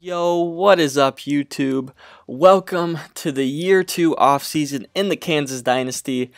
Yo, what is up, YouTube? Welcome to the year 2 offseason in the Kansas Dynasty.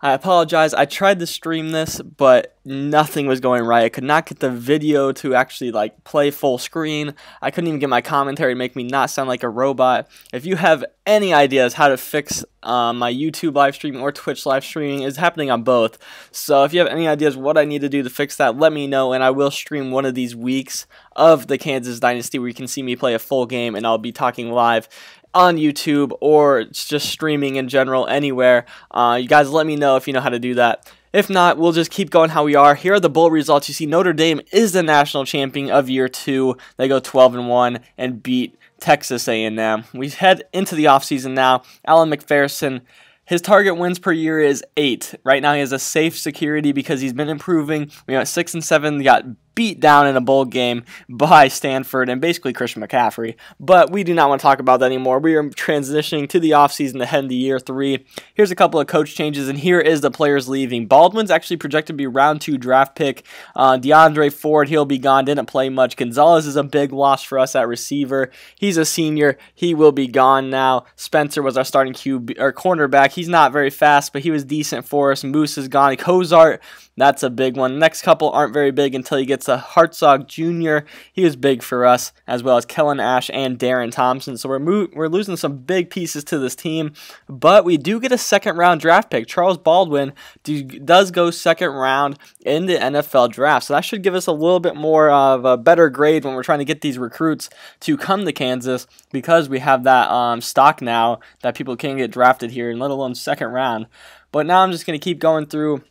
I apologize, I tried to stream this, but nothing was going right. I could not get the video to actually play full screen. I couldn't even get my commentary to make me not sound like a robot. If you have any ideas how to fix my YouTube live streaming or Twitch live streaming, is happening on both. So if you have any ideas what I need to do to fix that, let me know, and I will stream one of these weeks of the Kansas Dynasty where you can see me play a full game, and I'll be talking live on YouTube or just streaming in general anywhere. You guys let me know if you know how to do that. If not, we'll just keep going how we are. Here are the bowl results. You see Notre Dame is the national champion of year 2. They go 12-1 and beat Texas A&M. We head into the offseason now. Alan McPherson, his target wins per year is 8. Right now he has a safe security because he's been improving. We got 6 and 7. He got beat down in a bowl game by Stanford and basically Christian McCaffrey. But we do not want to talk about that anymore. We are transitioning to the offseason to head into year 3. Here's a couple of coach changes, and here is the players leaving. Baldwin's actually projected to be round 2 draft pick. DeAndre Ford, he'll be gone. Didn't play much. Gonzalez is a big loss for us at receiver. He's a senior. He will be gone now. Spencer was our starting cornerback. He's not very fast, but he was decent for us. Moose is gone. Cozart, that's a big one. Next couple aren't very big until he gets to Hartzog Jr. He was big for us, as well as Kellen Ash and Darren Thompson. So we're losing some big pieces to this team, but we do get a second-round draft pick. Charles Baldwin does go second round in the NFL draft, so that should give us a little bit more of a better grade when we're trying to get these recruits to come to Kansas, because we have that stock now that people can get drafted here, and let alone second round. But now I'm just going to keep going through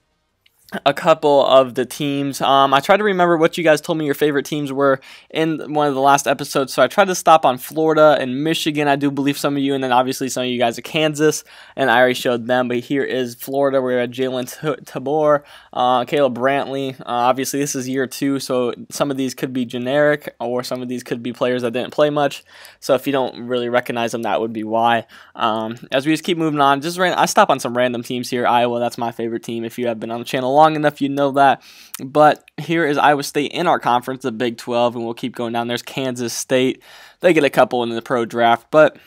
a couple of the teams. I tried to remember what you guys told me your favorite teams were in one of the last episodes, so I tried to stop on Florida and Michigan. I do believe some of you, and then obviously some of you guys are Kansas, and I already showed them, but here is Florida. We're at Jalen Tabor, Caleb Brantley. Obviously this is year 2, so some of these could be generic, or some of these could be players that didn't play much, so if you don't really recognize them, that would be why. As we just keep moving on, I stop on some random teams here. Iowa, that's my favorite team. If you have been on the channel long enough, you know that. But here is Iowa State in our conference, the Big 12, and we'll keep going down. There's Kansas State. They get a couple in the pro draft, but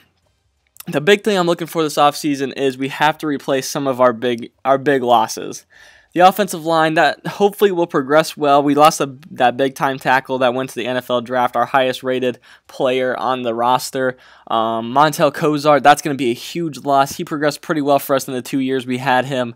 the big thing I'm looking for this offseason is we have to replace some of our big losses. The offensive line, that hopefully will progress well. We lost that big-time tackle that went to the NFL draft, our highest-rated player on the roster. Montel Cozart, that's going to be a huge loss. He progressed pretty well for us in the 2 years we had him.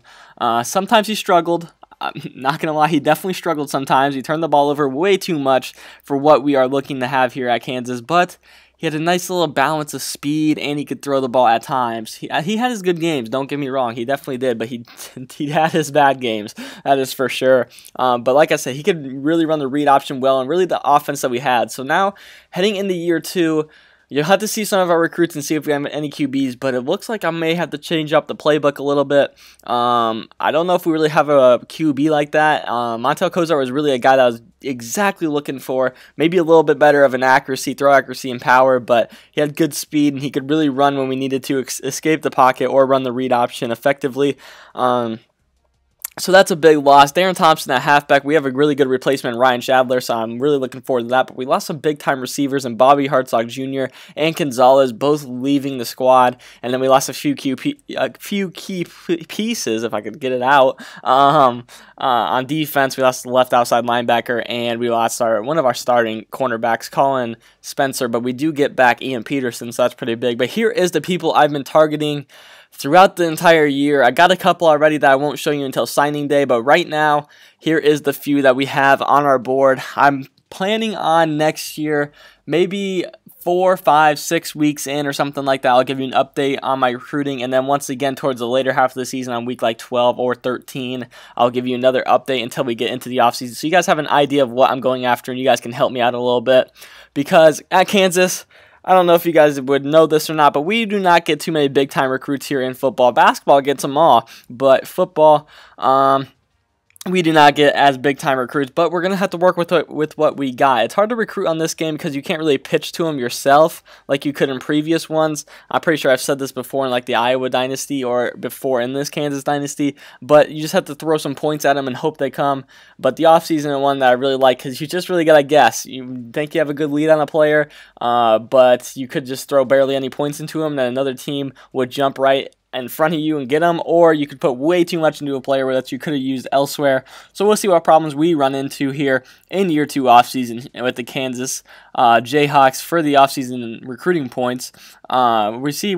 Sometimes he struggled. I'm not going to lie, he definitely struggled sometimes. He turned the ball over way too much for what we are looking to have here at Kansas, but he had a nice little balance of speed, and he could throw the ball at times. He had his good games, don't get me wrong. He definitely did, but he had his bad games. That is for sure. But like I said, he could really run the read option well, and really the offense that we had. So now, heading into year 2, you'll have to see some of our recruits and see if we have any QBs, but it looks like I may have to change up the playbook a little bit. I don't know if we really have a QB like that. Montel Cozart was really a guy that I was exactly looking for. Maybe a little bit better of an accuracy, throw accuracy and power, but he had good speed, and he could really run when we needed to escape the pocket or run the read option effectively. So that's a big loss. Darren Thompson at halfback. We have a really good replacement, Ryan Shadler, so I'm really looking forward to that. But we lost some big-time receivers in Bobby Hartzog Jr. and Gonzalez, both leaving the squad. And then we lost a few key pieces, if I could get it out. On defense, we lost the left outside linebacker, and we lost one of our starting cornerbacks, Colin Spencer. But we do get back Ian Peterson, so that's pretty big. But here is the people I've been targeting throughout the entire year. I got a couple already that I won't show you until signing day, but right now, here is the few that we have on our board. I'm planning on next year, maybe 4, 5, 6 weeks in or something like that, I'll give you an update on my recruiting, and then once again towards the later half of the season on week 12 or 13, I'll give you another update until we get into the offseason, so you guys have an idea of what I'm going after, and you guys can help me out a little bit, because at Kansas, I don't know if you guys would know this or not, but we do not get too many big-time recruits here in football. Basketball gets them all, but football, we do not get as big-time recruits, but we're going to have to work with what we got. It's hard to recruit on this game because you can't really pitch to them yourself like you could in previous ones. I'm pretty sure I've said this before in like the Iowa Dynasty or before in this Kansas Dynasty, but you just have to throw some points at them and hope they come. But the offseason one that I really like because you just really got to guess. You think you have a good lead on a player, but you could just throw barely any points into them, then another team would jump right in front of you and get them, or you could put way too much into a player that you could have used elsewhere. So we'll see what problems we run into here in year 2 offseason with the Kansas Jayhawks for the offseason recruiting points. We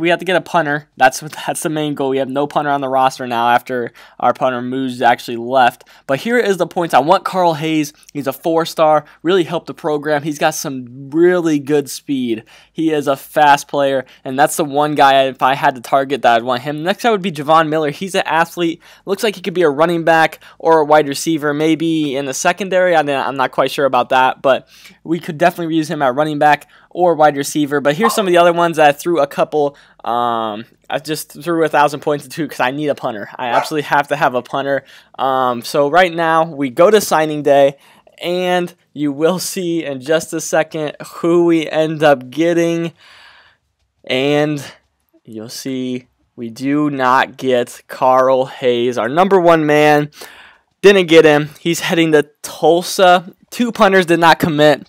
have to get a punter. That's the main goal. We have no punter on the roster now after our punter Moose actually left. But here is the points. I want Carl Hayes. He's a 4-star. Really helped the program. He's got some really good speed. He is a fast player, and that's the one guy if I had to target that I'd want him. Next guy would be Javon Miller. He's an athlete. Looks like he could be a running back or a wide receiver, maybe in the secondary. I'm not quite sure about that, but we could definitely use him at running back or wide receiver. But here's some of the other ones that I threw a couple. I just threw 1,000 points into because I need a punter. I absolutely have to have a punter. So right now we go to signing day, and you will see in just a second who we end up getting, and you'll see we do not get Carl Hayes, our number 1 man. Didn't get him. He's heading to Tulsa. 2 punters did not commit,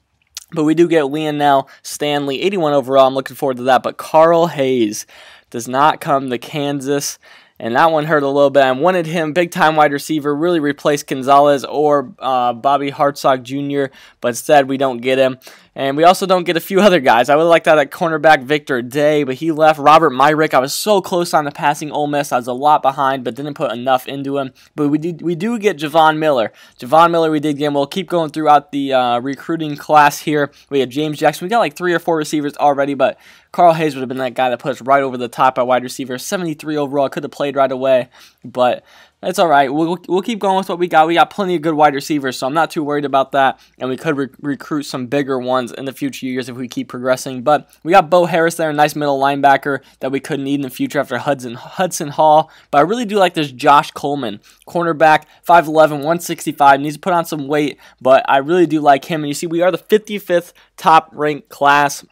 but we do get Leonell Stanley, 81 overall. I'm looking forward to that. But Carl Hayes does not come to Kansas, and that one hurt a little bit. I wanted him, big-time wide receiver, really replace Gonzalez or Bobby Hartsock Jr., but instead we don't get him. And we also don't get a few other guys. I would like that at cornerback Victor Day, but he left. Robert Myrick, I was so close on the passing Ole Miss. I was a lot behind, but didn't put enough into him. But we do get Javon Miller. Javon Miller we did get him. We'll keep going throughout the recruiting class here. We have James Jackson. We got like 3 or 4 receivers already, but Carl Hayes would have been that guy that put us right over the top at wide receiver. 73 overall. Could have played right away, but it's all right. We'll keep going with what we got. We got plenty of good wide receivers, so I'm not too worried about that. And we could recruit some bigger ones in the future years if we keep progressing. But we got Bo Harris there, a nice middle linebacker that we could need in the future after Hudson Hall. But I really do like this Josh Coleman, cornerback, 5'11", 165. Needs to put on some weight, but I really do like him. And you see, we are the 55th top-ranked class.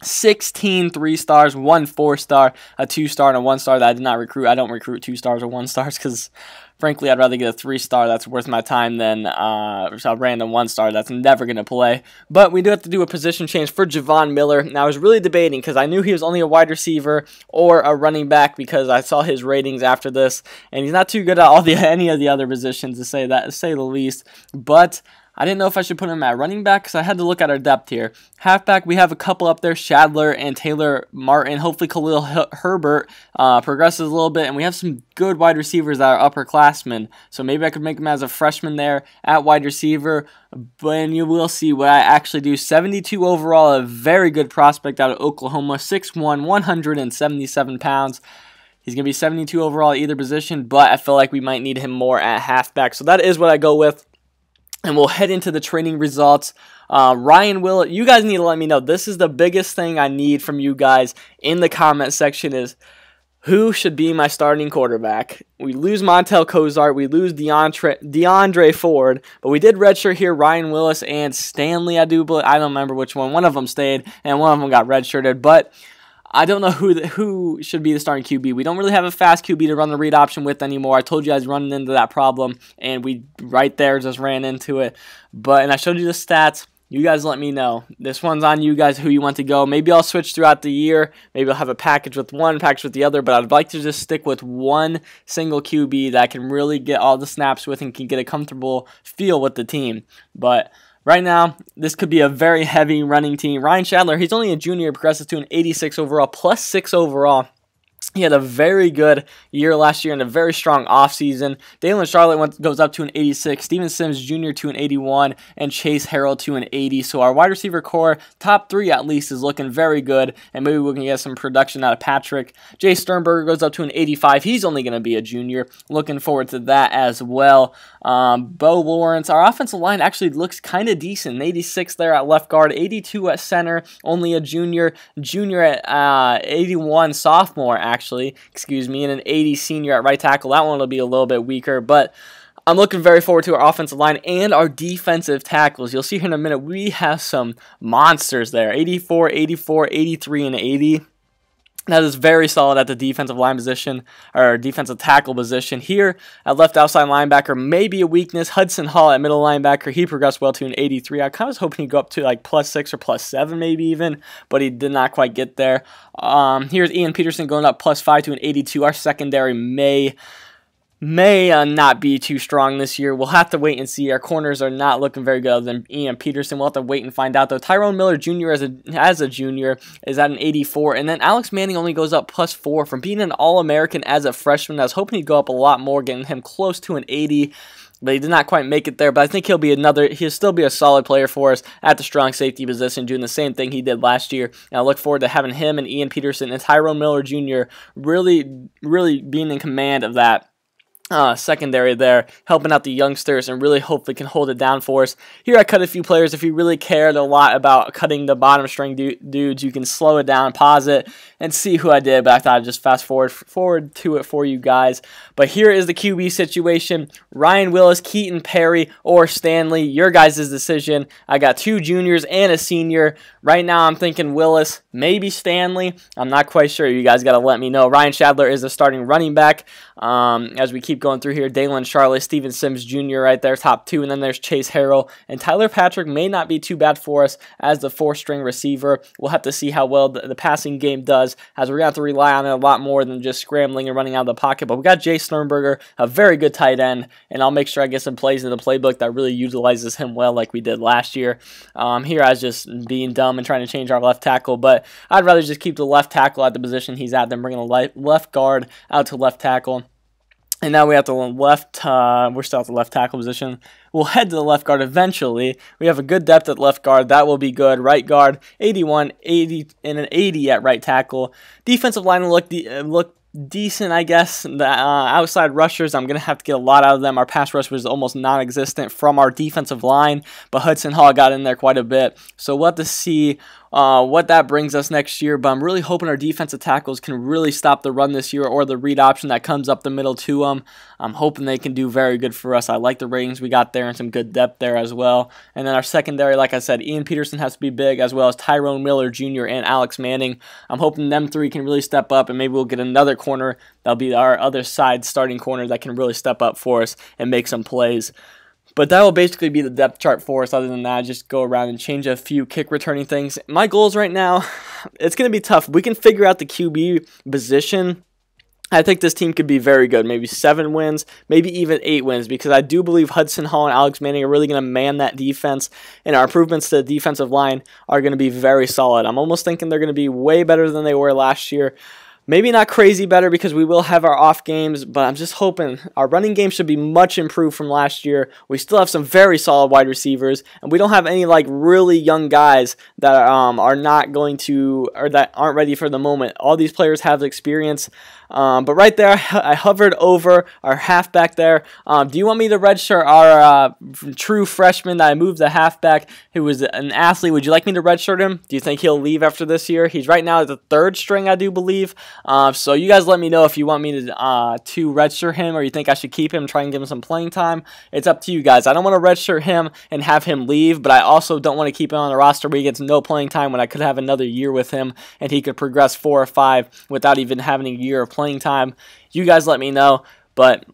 16 3-stars, 1 4-star, a 2-star, and a 1-star that I did not recruit. I don't recruit 2-stars or 1-stars because, frankly, I'd rather get a 3-star that's worth my time than a random 1-star that's never going to play. But we do have to do a position change for Javon Miller. Now, I was really debating because I knew he was only a wide receiver or a running back because I saw his ratings after this, and he's not too good at any of the other positions, to say the least. But I didn't know if I should put him at running back because I had to look at our depth here. Halfback, we have a couple up there, Shadler and Taylor Martin. Hopefully Khalil Herbert progresses a little bit, and we have some good wide receivers that are upperclassmen. So maybe I could make him as a freshman there at wide receiver, but you will see what I actually do. 72 overall, a very good prospect out of Oklahoma, 6'1", 177 pounds. He's going to be 72 overall at either position, but I feel like we might need him more at halfback. So that is what I go with. And we'll head into the training results. Ryan Willett, you guys need to let me know. This is the biggest thing I need from you guys in the comment section is who should be my starting quarterback. We lose Montel Cozart. We lose DeAndre Ford. But we did redshirt here Ryan Willis and Stanley. I don't remember which one. One of them stayed and one of them got redshirted. But I don't know who should be the starting QB. We don't really have a fast QB to run the read option with anymore. I told you I was running into that problem, and we right there just ran into it. And I showed you the stats. You guys let me know. This one's on you guys who you want to go. Maybe I'll switch throughout the year. Maybe I'll have a package with one, package with the other, but I'd like to just stick with one single QB that I can really get all the snaps with and can get a comfortable feel with the team. But right now, this could be a very heavy running team. Ryan Shadler, he's only a junior, progresses to an 86 overall, plus 6 overall. He had a very good year last year and a very strong offseason. Dalen Charlotte goes up to an 86, Steven Sims Jr. to an 81, and Chase Harrell to an 80. So our wide receiver core, top 3 at least, is looking very good, and maybe we can get some production out of Patrick. Jay Sternberger goes up to an 85. He's only going to be a junior. Looking forward to that as well. Bo Lawrence, our offensive line actually looks kind of decent. 86 there at left guard, 82 at center, only a junior at 81 sophomore, actually, and an 80 senior at right tackle. That one will be a little bit weaker, but I'm looking very forward to our offensive line and our defensive tackles. You'll see here in a minute, we have some monsters there. 84, 84, 83, and 80. That is very solid at the defensive line position, or defensive tackle position. Here at left outside linebacker, maybe a weakness. Hudson Hall at middle linebacker, he progressed well to an 83. I kind of was hoping he'd go up to like +6 or +7 maybe even, but he did not quite get there. Here's Ian Peterson going up +5 to an 82. Our secondary may not be too strong this year. We'll have to wait and see. Our corners are not looking very good other than Ian Peterson. We'll have to wait and find out, though. Tyrone Miller Jr. as a junior is at an 84. And then Alex Manning only goes up +4 from being an All-American as a freshman. I was hoping he'd go up a lot more, getting him close to an 80. But he did not quite make it there. But I think he'll still be a solid player for us at the strong safety position, doing the same thing he did last year. And I look forward to having him and Ian Peterson and Tyrone Miller Jr. really being in command of that secondary there, helping out the youngsters and really hopefully can hold it down for us. Here I cut a few players. If you really cared a lot about cutting the bottom string dudes, you can slow it down, pause it, and see who I did, but I thought I'd just fast forward to it for you guys. But here is the QB situation. Ryan Willis, Keaton Perry, or Stanley. Your guys' decision. I got 2 juniors and a senior. Right now I'm thinking Willis, maybe Stanley. I'm not quite sure. You guys got to let me know. Ryan Shadler is the starting running back. As we keep going through here, Dalen Charlie, Steven Sims Jr. right there, top 2, and then there's Chase Harrell. And Tyler Patrick may not be too bad for us as the 4th-string receiver. We'll have to see how well the passing game does, as we're going to have to rely on it a lot more than just scrambling and running out of the pocket. But we got Jay Sternberger, a very good tight end, and I'll make sure I get some plays in the playbook that really utilizes him well like we did last year. Here I was just being dumb and trying to change our left tackle, but I'd rather just keep the left tackle at the position he's at than bringing the left guard out to left tackle. And now we have the we're still at the left tackle position. We'll head to the left guard eventually. We have a good depth at left guard. That will be good. Right guard, 81, 80, and an 80 at right tackle. Defensive line will look decent, I guess. The outside rushers, I'm going to have to get a lot out of them. Our pass rush was almost non-existent from our defensive line, but Hudson Hall got in there quite a bit. So we'll have to see what that brings us next year, but I'm really hoping our defensive tackles can really stop the run this year or the read option that comes up the middle to them. I'm hoping they can do very good for us. I like the ratings we got there and some good depth there as well. And then our secondary, like I said, Ian Peterson has to be big, as well as Tyrone Miller Jr. and Alex Manning. I'm hoping them 3 can really step up, and maybe we'll get another corner. That'll be our other side starting corner that can really step up for us and make some plays. But that will basically be the depth chart for us. Other than that, just go around and change a few kick returning things. My goals right now, it's going to be tough. We can figure out the QB position. I think this team could be very good. Maybe 7 wins, maybe even 8 wins, because I do believe Hudson Hall and Alex Manning are really going to man that defense, and our improvements to the defensive line are going to be very solid. I'm almost thinking they're going to be way better than they were last year. Maybe not crazy better, because we will have our off games, but I'm just hoping our running game should be much improved from last year. We still have some very solid wide receivers, and we don't have any like really young guys that are not going to, or that aren't ready for the moment. All these players have experience. But right there, I hovered over our halfback there. Do you want me to redshirt our true freshman that I moved the halfback, who was an athlete? Would you like me to redshirt him? Do you think he'll leave after this year? He's right now at the 3rd string, I do believe. So you guys let me know if you want me to redshirt him, or you think I should keep him, try and give him some playing time. It's up to you guys. I don't want to redshirt him and have him leave, but I also don't want to keep him on the roster where he gets no playing time when I could have another year with him and he could progress 4 or 5 without even having a year of playing time. You guys let me know, but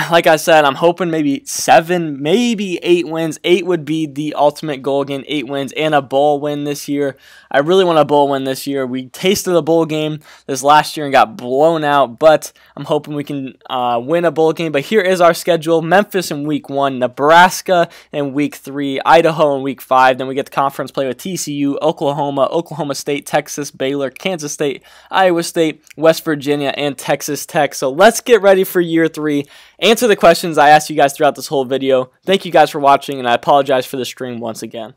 like I said, I'm hoping maybe 7, maybe 8 wins. 8 would be the ultimate goal, again, 8 wins and a bowl win this year. I really want a bowl win this year. We tasted a bowl game this last year and got blown out, but I'm hoping we can win a bowl game. But here is our schedule. Memphis in week 1, Nebraska in week 3, Idaho in week 5. Then we get the conference play with TCU, Oklahoma, Oklahoma State, Texas, Baylor, Kansas State, Iowa State, West Virginia, and Texas Tech. So let's get ready for year 3. Answer the questions I asked you guys throughout this whole video. Thank you guys for watching, and I apologize for the stream once again.